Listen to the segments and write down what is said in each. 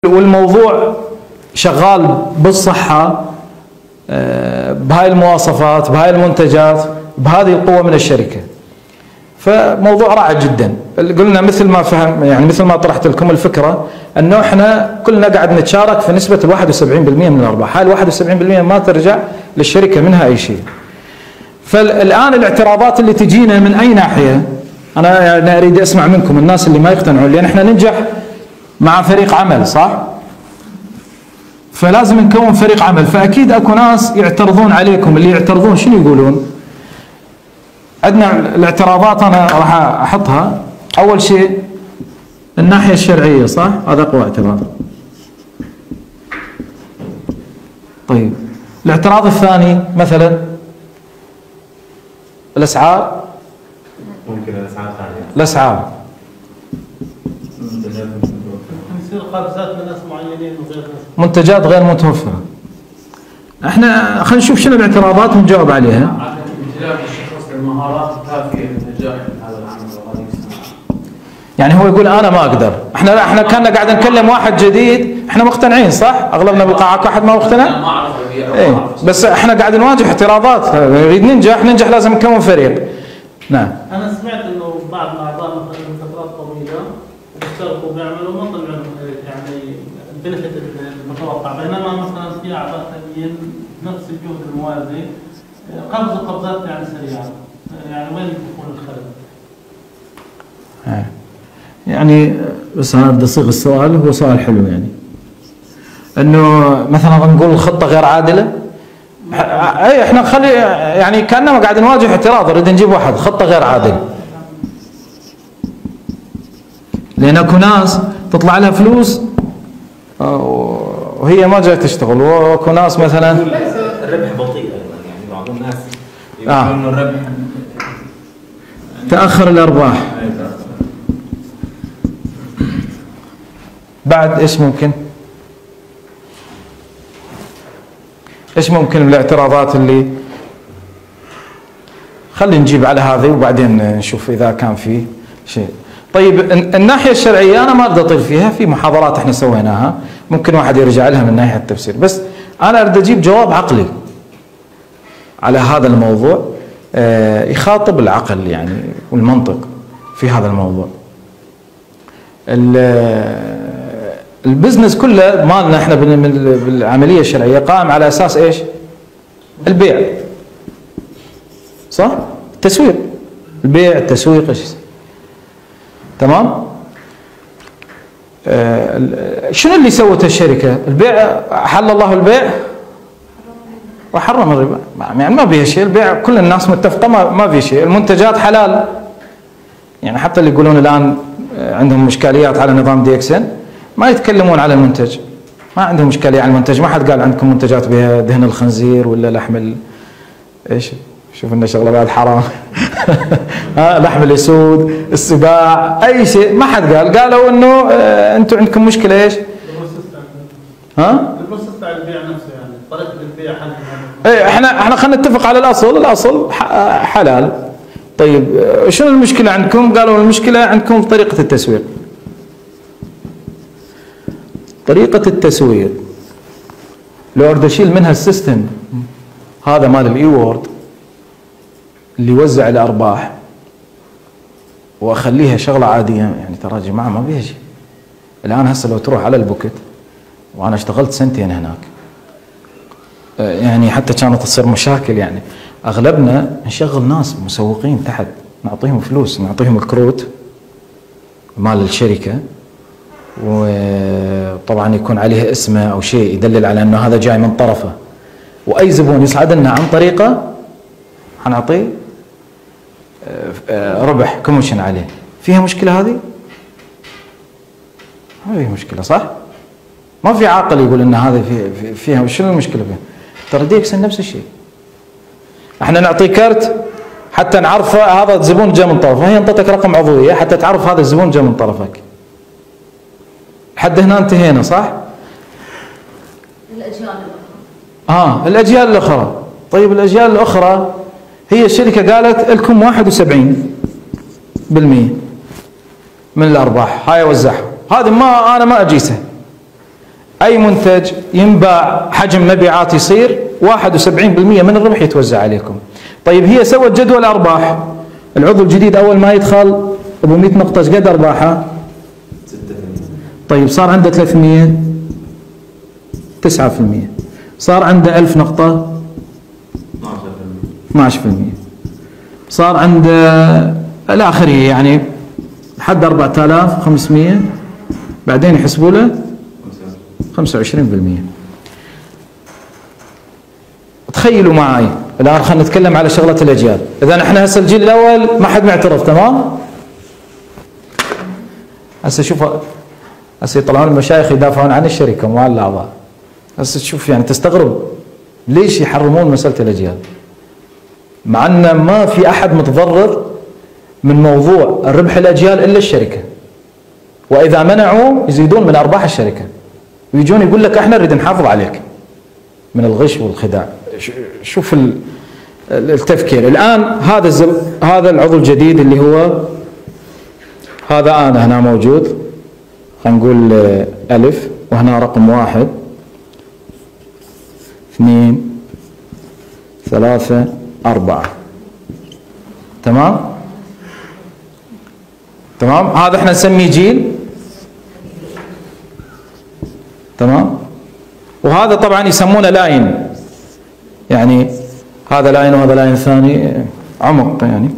والموضوع شغال بالصحة بهاي المواصفات، بهاي المنتجات، بهذه القوة من الشركة. فموضوع رائع جدا. قلنا مثل ما فهم، يعني مثل ما طرحت لكم الفكرة، انه احنا كلنا قاعد نتشارك في نسبة 71% من الارباح. هاي 71% ما ترجع للشركة منها اي شيء. فالان الاعتراضات اللي تجينا من اي ناحية، انا اريد اسمع منكم الناس اللي ما يقتنعون، لان احنا ننجح مع فريق عمل، صح؟ فلازم نكون فريق عمل، فاكيد اكو ناس يعترضون عليكم. اللي يعترضون شنو يقولون؟ عندنا الاعتراضات انا راح احطها. اول شيء الناحيه الشرعيه، صح؟ هذا اقوى اعتراض. طيب الاعتراض الثاني مثلا الاسعار. ممكن الاسعار ثانيه. الاسعار يصير قفزات من ناس معينين وغير ناس. منتجات غير متوفره. احنا خلينا نشوف شنو الاعتراضات ونجاوب عليها. امتلاك الشخص المهارات الكافيه للنجاح في هذا العمل وهذه الصناعه. يعني هو يقول انا ما اقدر. احنا كنا قاعد نكلم واحد جديد، احنا مقتنعين صح؟ اغلبنا بالقاعه واحد ما مقتنع؟ ما اعرف ابيع. ايه بس احنا قاعد نواجه اعتراضات. نريد ننجح لازم نكون فريق. نعم. انا سمعت انه بعض الاعضاء مثلا من فترات طويله بيشتركوا بيعملوا ما طلعوا يعني البنفيت المتوقع، بينما مثلا في اعضاء ثانيين نفس الجهد الموازي قفزات يعني سريعه. يعني وين يكون الخلل؟ يعني بس انا بدي اصيغ السؤال، هو سؤال حلو يعني. انه مثلا نقول الخطه غير عادله. اي احنا نخلي يعني كاننا قاعد نواجه اعتراض، نريد نجيب واحد خطه غير عادله. لان اكو ناس تطلع لها فلوس وهي ما جايه تشتغل، واكو ناس مثلا الربح بطيء ايضا، يعني بعض الناس يقولون انه الربح تاخر الارباح. بعد ايش ممكن؟ ايش ممكن من الاعتراضات اللي خلينا نجيب على هذه وبعدين نشوف اذا كان في شيء. طيب الناحيه الشرعيه انا ما اريد اطيل فيها، في محاضرات احنا سويناها ممكن واحد يرجع لها من ناحيه التفسير، بس انا اريد اجيب جواب عقلي على هذا الموضوع يخاطب العقل يعني والمنطق في هذا الموضوع. البزنس كله مالنا احنا بالعمليه الشرعيه قائم على اساس ايش؟ البيع، صح؟ التسويق، البيع، التسويق، ايش؟ تمام؟ شنو اللي سوته الشركه؟ البيع، حل الله البيع وحرم الربا، يعني ما فيها شيء. البيع كل الناس متفقه، ما في شيء. المنتجات حلال، يعني حتى اللي يقولون الان عندهم اشكاليات على نظام دي اكس ان ما يتكلمون على المنتج، ما عندهم اشكاليه على المنتج. ما حد قال عندكم منتجات بها دهن الخنزير ولا لحم ايش؟ شوف لنا شغله بعد حرام. لحم الاسود، السباع، اي شيء ما حد قال. قالوا انه انتم عندكم مشكله ايش؟ البروسيس تاع البيع نفسه، يعني طريقه البيع حل. اي احنا خلينا نتفق على الاصل حلال. طيب شنو المشكله عندكم؟ قالوا المشكله عندكم في طريقه التسويق. طريقة التسويق لو أريد أشيل منها السيستم هذا مال الإي وورد اللي يوزع الأرباح وأخليها شغلة عادية، يعني ترى يا جماعة ما فيها شيء. الآن هسه لو تروح على البوكت، وأنا اشتغلت 2 سنين هناك، يعني حتى كانت تصير مشاكل. يعني أغلبنا نشغل ناس مسوقين تحت، نعطيهم فلوس، نعطيهم الكروت مال الشركة، وطبعا يكون عليها اسمه او شيء يدلل على انه هذا جاي من طرفه، واي زبون يصعد لنا عن طريقه حنعطيه ربح كوميشن عليه. فيها مشكله هذه؟ ما فيها مشكله، صح؟ ما في عاقل يقول ان هذا فيها. شنو المشكله فيها؟ ترى دي اكسن نفس الشيء. احنا نعطيه كرت حتى نعرفه هذا الزبون جاء من طرفه، هي انطتك رقم عضويه حتى تعرف هذا الزبون جاء من طرفك. لحد هنا انتهينا، صح؟ الأجيال الأخرى. الأجيال الأخرى. طيب الأجيال الأخرى هي الشركة قالت لكم 71% من الأرباح، هاي وزعها. هذه أنا ما أجيسها. أي منتج ينباع حجم مبيعات يصير 71% من الربح يتوزع عليكم. طيب هي سوت جدول أرباح، العضو الجديد أول ما يدخل أبو 100 نقطة ايش قد أرباحه؟ 6%. طيب صار عنده 300 9%، صار عنده 1000 نقطة 12%، صار عنده الآخره يعني لحد 4500 بعدين يحسبوا له 25%. تخيلوا معي الآن خلينا نتكلم على شغلة الأجيال. إذا احنا هسه الجيل الأول ما حد معترف، تمام؟ هسه شوف، هسه يطلعون المشايخ يدافعون عن الشركة مو عن الأعضاء. هسه تشوف يعني تستغرب ليش يحرمون مسألة الأجيال، مع أن ما في أحد متضرر من موضوع الربح الأجيال إلا الشركة، وإذا منعوا يزيدون من أرباح الشركة ويجون يقول لك احنا نريد نحافظ عليك من الغش والخداع. شوف التفكير. الآن هذا العضو الجديد اللي هو هذا أنا هنا موجود، خلينا نقول ألف، وهنا رقم 1 2 3 4. تمام؟ تمام؟ هذا احنا نسميه جيل. تمام؟ وهذا طبعا يسمونه لاين، يعني هذا لاين وهذا لاين ثاني عمق يعني.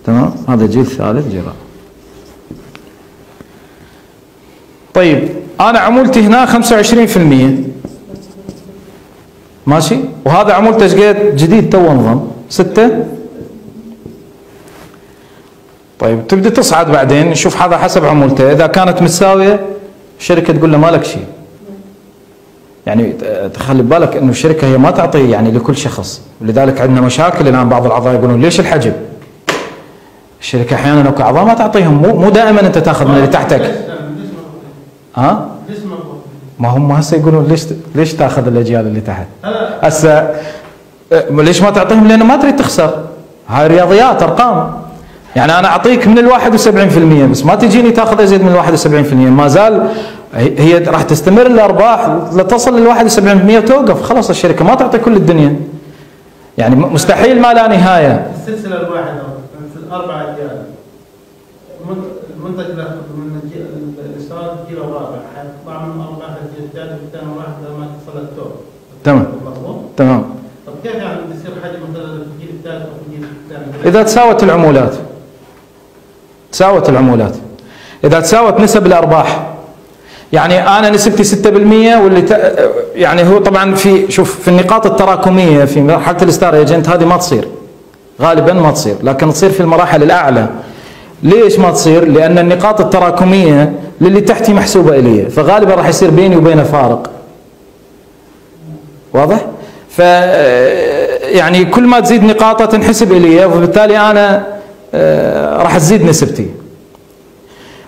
تمام؟ هذا جيل ثالث جرا. طيب أنا عمولتي هنا 25%، ماشي؟ وهذا عمولته ايش قد؟ جديد تو انضم 6. طيب تبدأ تصعد بعدين نشوف هذا حسب عمولته، إذا كانت متساوية الشركة تقول له ما لك شيء. يعني تخلي بالك إنه الشركة هي ما تعطي يعني لكل شخص، ولذلك عندنا مشاكل الآن. بعض الأعضاء يقولون ليش الحجب؟ الشركة أحيانا كأعضاء ما تعطيهم، مو دائما أنت تاخذ من اللي تحتك. ها؟ ما هم هسه يقولون ليش تاخذ الأجيال اللي تحت؟ هسه ليش ما تعطيهم؟ لأنه ما تريد تخسر. هاي رياضيات أرقام. يعني أنا أعطيك من 71% بس ما تجيني تاخذ أزيد من 71%، ما زال هي راح تستمر الأرباح لتصل لل 71% وتوقف. خلاص الشركة ما تعطي كل الدنيا، يعني مستحيل ما لا نهاية. السلسلة الواحدة في الأربع أجيال المنتج من الإصرار الجيل الرابع حيطلع من أرباح الجيل الثالث والثاني واحد لما تصل التوب. تمام تمام. طب كيف يعني بيصير حجم مثلا في الجيل الثالث أو في الجيل الثاني؟ إذا تساوت العمولات، تساوت العمولات، إذا تساوت نسب الأرباح، يعني أنا نسبتي 6% واللي يعني هو طبعا شوف في النقاط التراكمية في مرحلة الستار ايجنت هذه ما تصير، غالبا ما تصير، لكن تصير في المراحل الأعلى. ليش ما تصير؟ لأن النقاط التراكمية للي تحتي محسوبة إلي، فغالبا راح يصير بيني وبينه فارق. واضح؟ يعني كل ما تزيد نقاطه تنحسب إلي، وبالتالي أنا راح تزيد نسبتي.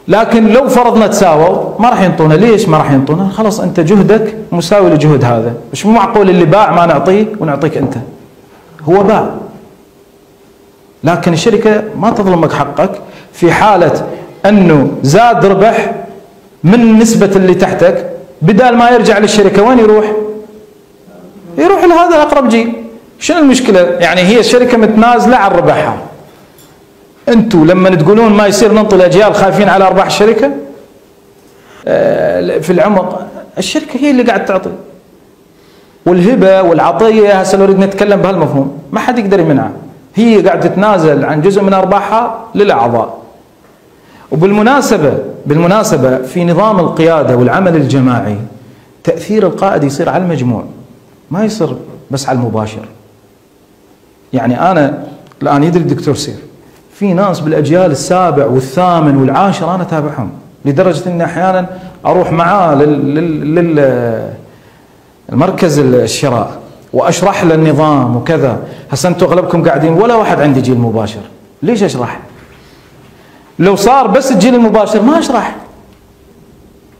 لكن لو فرضنا تساووا ما راح ينطونا. ليش ما راح ينطونا؟ خلاص أنت جهدك مساوي لجهد هذا. مش معقول اللي باع ما نعطيه ونعطيك أنت. هو باع، لكن الشركة ما تظلمك حقك في حالة أنه زاد ربح من نسبة اللي تحتك، بدال ما يرجع للشركة وين يروح؟ يروح لهذا أقرب جيل. شنو المشكلة؟ يعني هي الشركة متنازلة عن ربحها. أنتوا لما تقولون ما يصير ننطي الأجيال خايفين على أرباح الشركة، في العمق الشركة هي اللي قاعد تعطي، والهبة والعطية هسه نريد نتكلم بهالمفهوم ما حد يقدر يمنعه. هي قاعد تتنازل عن جزء من أرباحها للأعضاء. بالمناسبة في نظام القيادة والعمل الجماعي تأثير القائد يصير على المجموع، ما يصير بس على المباشر. يعني أنا الآن يدري الدكتور سيف في ناس بالأجيال السابع والثامن والعاشر أنا تابعهم، لدرجة أني أحيانا أروح معاه للمركز الشراء وأشرح له النظام وكذا. هسه أنتم أغلبكم قاعدين ولا واحد عندي جيل مباشر، ليش أشرح؟ لو صار بس الجيل المباشر ما أشرح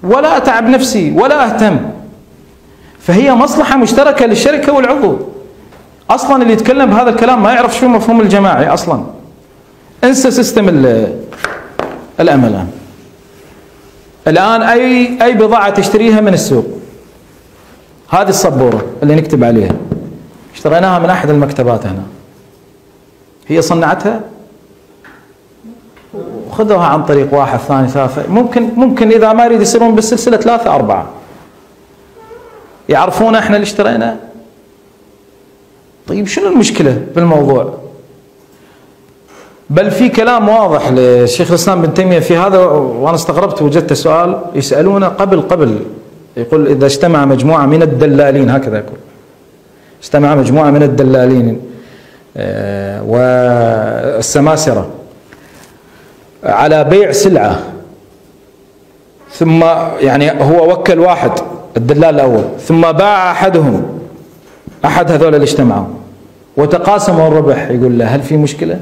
ولا أتعب نفسي ولا أهتم. فهي مصلحة مشتركة للشركة والعضو. أصلا اللي يتكلم بهذا الكلام ما يعرف شو مفهوم الجماعي أصلا. انسى سيستم الأمل. الآن أي بضاعة تشتريها من السوق، هذه الصبورة اللي نكتب عليها اشتريناها من أحد المكتبات هنا، هي صنعتها وخذوها عن طريق واحد ثاني ثالث، ممكن إذا ما يريد يصيرون بالسلسلة 3 4 يعرفون احنا اللي اشترينا. طيب شنو المشكلة بالموضوع؟ بل في كلام واضح للشيخ الإسلام بن تيمية في هذا، وأنا استغربت وجدت سؤال يسألونه قبل يقول إذا اجتمع مجموعة من الدلالين، هكذا يقول اجتمع مجموعة من الدلالين والسماسرة على بيع سلعة، ثم يعني هو وكل واحد الدلال الأول، ثم باع أحد هذول اللي اجتمعوا وتقاسموا الربح، يقول له هل في مشكلة؟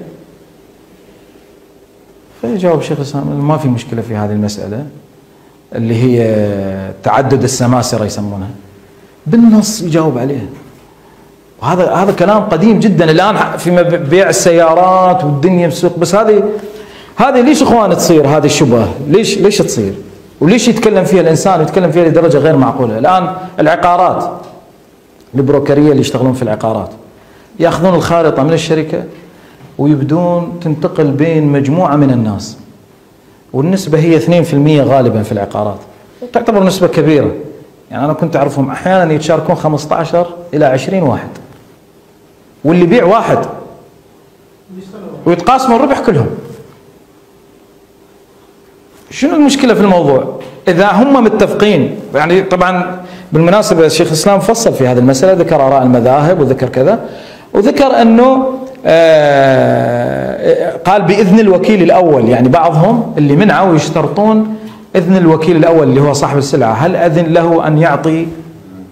فيجاوب شيخ الإسلام ما في مشكلة في هذه المسألة اللي هي تعدد السماسرة يسمونها، بالنص يجاوب عليها. وهذا كلام قديم جدا الآن في بيع السيارات والدنيا بالسوق. بس هذه ليش اخوان تصير هذه الشبهة؟ ليش تصير؟ وليش يتكلم فيها الإنسان ويتكلم فيها لدرجة غير معقولة؟ الآن العقارات، البروكرية اللي يشتغلون في العقارات يأخذون الخارطة من الشركة ويبدون تنتقل بين مجموعة من الناس، والنسبة هي 2% غالبا في العقارات، تعتبر نسبة كبيرة. يعني أنا كنت أعرفهم أحيانا يتشاركون 15 إلى 20 واحد، واللي يبيع واحد ويتقاسموا الربح كلهم. شنو المشكلة في الموضوع؟ إذا هم متفقين. يعني طبعا بالمناسبة الشيخ الإسلام فصل في هذه المسألة، ذكر آراء المذاهب وذكر كذا، وذكر أنه قال بإذن الوكيل الأول. يعني بعضهم اللي منعوا يشترطون إذن الوكيل الأول اللي هو صاحب السلعة، هل أذن له أن يعطي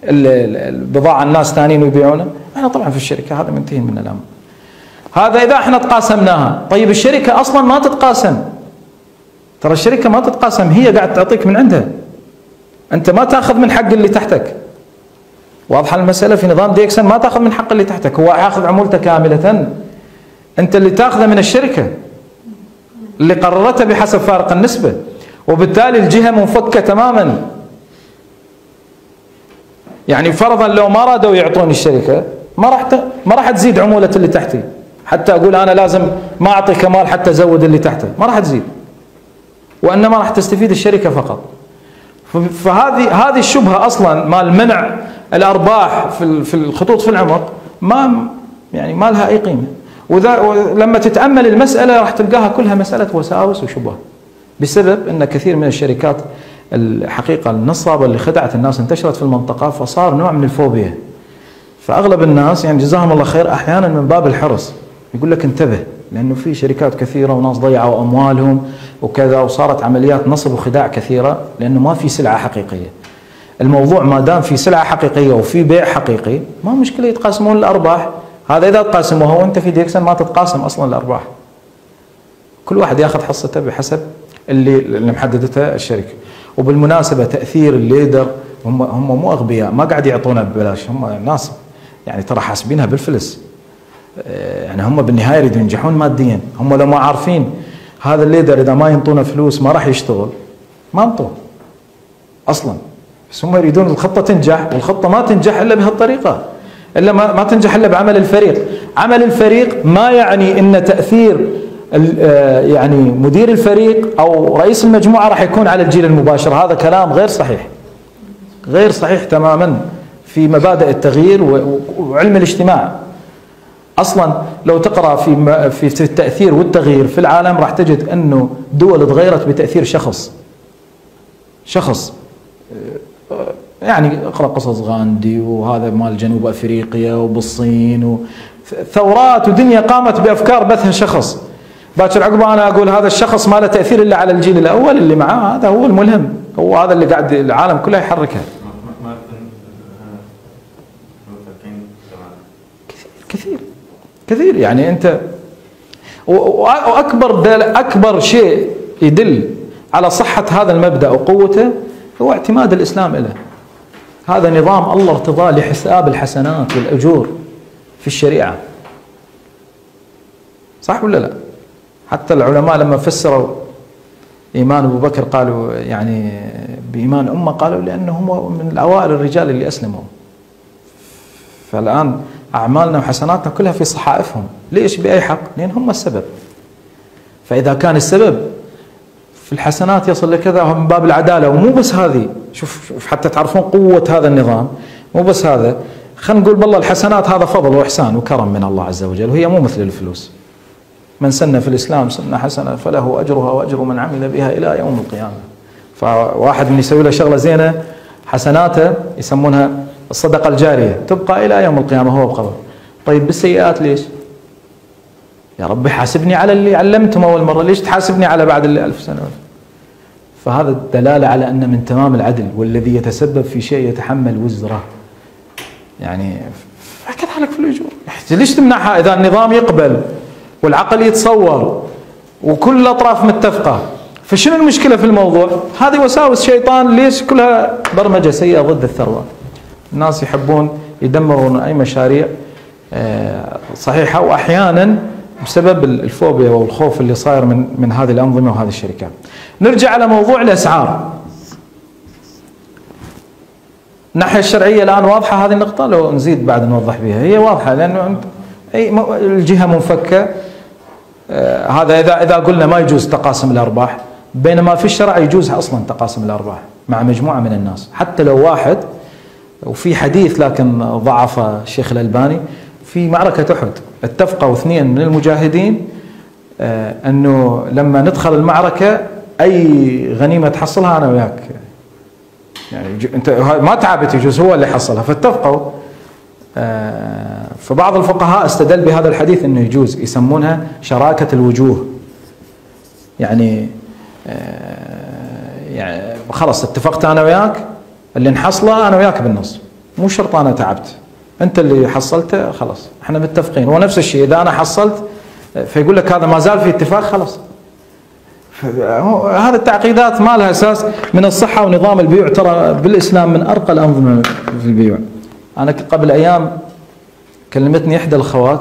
البضاعة الناس ثانيين ويبيعونه؟ احنا طبعا في الشركة هذا منتهي من الأمر. هذا إذا احنا تقاسمناها. طيب الشركة أصلا ما تتقاسم، ترى الشركة ما تتقاسم، هي قاعد تعطيك من عندها، أنت ما تأخذ من حق اللي تحتك. واضحة المسألة؟ في نظام ديكسن ما تأخذ من حق اللي تحتك، هو يأخذ عمولته كاملة، أنت اللي تأخذه من الشركة اللي قررتها بحسب فارق النسبة، وبالتالي الجهة منفكة تماما. يعني فرضا لو ما رادوا يعطوني الشركة ما راح تزيد عمولة اللي تحتي، حتى أقول أنا لازم ما أعطي كمال حتى أزود اللي تحته، ما راح تزيد، وإنما راح تستفيد الشركة فقط. فهذه الشبهة أصلا مال منع الأرباح في الخطوط في العمق ما لها أي قيمة. ولما تتأمل المسألة راح تلقاها كلها مسألة وساوس وشبهة، بسبب أن كثير من الشركات الحقيقة النصابة اللي خدعت الناس انتشرت في المنطقة، فصار نوع من الفوبيا. فأغلب الناس يعني جزاهم الله خير أحيانا من باب الحرص يقول لك انتبه، لأنه في شركات كثيرة وناس ضيعوا أموالهم وكذا، وصارت عمليات نصب وخداع كثيرة، لأنه ما في سلعة حقيقية. الموضوع ما دام في سلعة حقيقية وفي بيع حقيقي ما مشكلة يتقاسمون الأرباح. هذا إذا تقاسموها، وأنت في ديكسن ما تتقاسم أصلا الأرباح، كل واحد ياخذ حصته بحسب اللي محددتها الشركة. وبالمناسبة تأثير الليدر، هم مو أغبياء، ما قاعد يعطونها ببلاش، هم ناس يعني ترى حاسبينها بالفلس. يعني هم بالنهاية يريدون ينجحون ماديا. هم لو ما عارفين هذا الليدر إذا ما ينطونه فلوس ما راح يشتغل، ما انطوه أصلا. بس هم يريدون الخطة تنجح، والخطة ما تنجح إلا بهالطريقة، إلا ما تنجح إلا بعمل الفريق. عمل الفريق ما يعني إن تأثير يعني مدير الفريق أو رئيس المجموعة راح يكون على الجيل المباشر. هذا كلام غير صحيح، غير صحيح تماما في مبادئ التغيير وعلم الاجتماع. أصلا لو تقرأ في التأثير والتغيير في العالم راح تجد أنه دول تغيرت بتأثير شخص. يعني اقرأ قصص غاندي وهذا مال جنوب أفريقيا وبالصين، ثورات ودنيا قامت بأفكار بثها شخص. باكر عقبه أنا أقول هذا الشخص ما له تأثير إلا على الجيل الأول اللي معاه، هذا هو الملهم، هو هذا اللي قاعد العالم كله يحركه. كثير يعني أنت. وأكبر شيء يدل على صحة هذا المبدأ وقوته هو اعتماد الإسلام له. هذا نظام الله ارتضاه لحساب الحسنات والأجور في الشريعة، صح ولا لا؟ حتى العلماء لما فسروا إيمان أبو بكر قالوا يعني بإيمان أمة، قالوا لأنه هم من الأوائل الرجال اللي أسلموا. فالآن أعمالنا وحسناتنا كلها في صحائفهم. ليش؟ بأي حق؟ لأن هم السبب. فإذا كان السبب في الحسنات يصل لكذا من باب العدالة. ومو بس هذه، شوف حتى تعرفون قوة هذا النظام، مو بس هذا، خلينا نقول بالله الحسنات هذا فضل وإحسان وكرم من الله عز وجل، وهي مو مثل الفلوس. من سن في الإسلام سنة حسنة فله أجرها وأجر من عمل بها إلى يوم القيامة. فواحد من يسوي له شغلة زينة حسناته يسمونها الصدقة الجارية تبقى إلى يوم القيامة هو بقبر. طيب بالسيئات ليش؟ يا ربي حاسبني على اللي علمتهم أول مرة، ليش تحاسبني على بعد اللي 1000 سنة؟ فهذا الدلالة على أن من تمام العدل والذي يتسبب في شيء يتحمل وزره. يعني كذلك في الأجور، ليش تمنعها إذا النظام يقبل والعقل يتصور وكل الأطراف متفقة؟ فشنو المشكلة في الموضوع؟ هذه وساوس شيطان، ليش كلها برمجة سيئة ضد الثروة. الناس يحبون يدمرون أي مشاريع صحيحة، وأحيانا بسبب الفوبيا والخوف اللي صاير من هذه الأنظمة وهذه الشركات. نرجع على موضوع الأسعار. الناحية الشرعية الآن واضحة هذه النقطة، لو نزيد بعد نوضح بها. هي واضحة لأنه الجهة منفكة. هذا إذا قلنا ما يجوز تقاسم الأرباح، بينما في الشرع يجوز أصلا تقاسم الأرباح مع مجموعة من الناس، حتى لو واحد. وفي حديث لكن ضعف الشيخ الألباني في معركة أحد، اتفقوا 2 من المجاهدين أنه لما ندخل المعركة أي غنيمة تحصلها أنا وياك، يعني أنت ما تعبت يجوز هو اللي حصلها، فاتفقوا. فبعض الفقهاء استدل بهذا الحديث أنه يجوز، يسمونها شراكة الوجوه. يعني خلاص اتفقت أنا وياك، اللي نحصله أنا وياك بالنص، مو شرط أنا تعبت، أنت اللي حصلته خلاص احنا متفقين. ونفس الشيء إذا أنا حصلت، فيقول لك هذا ما زال في اتفاق خلاص. هذه التعقيدات ما لها أساس من الصحة. ونظام البيوع ترى بالإسلام من أرقى الأنظمة في البيوع. أنا قبل أيام كلمتني إحدى الأخوات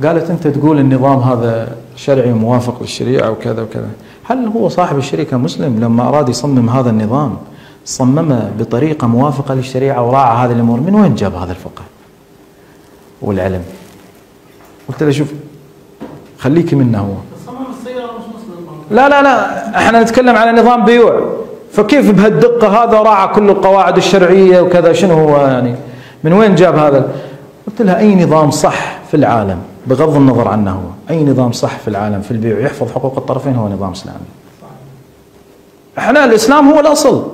قالت أنت تقول النظام هذا شرعي موافق للشريعة وكذا وكذا، هل هو صاحب الشركة مسلم لما أراد يصمم هذا النظام صممه بطريقة موافقة للشريعة وراعى هذه الأمور؟ من وين جاب هذا الفقه والعلم؟ قلت له شوف خليك منه هو. صمم السيارة مش مسلم. لا احنا نتكلم على نظام بيوع، فكيف بهالدقة هذا راعى كل القواعد الشرعية وكذا؟ شنو هو يعني؟ من وين جاب هذا؟ قلت لها أي نظام صح في العالم بغض النظر عنه هو، أي نظام صح في العالم في البيع يحفظ حقوق الطرفين هو نظام إسلامي. احنا الإسلام هو الأصل.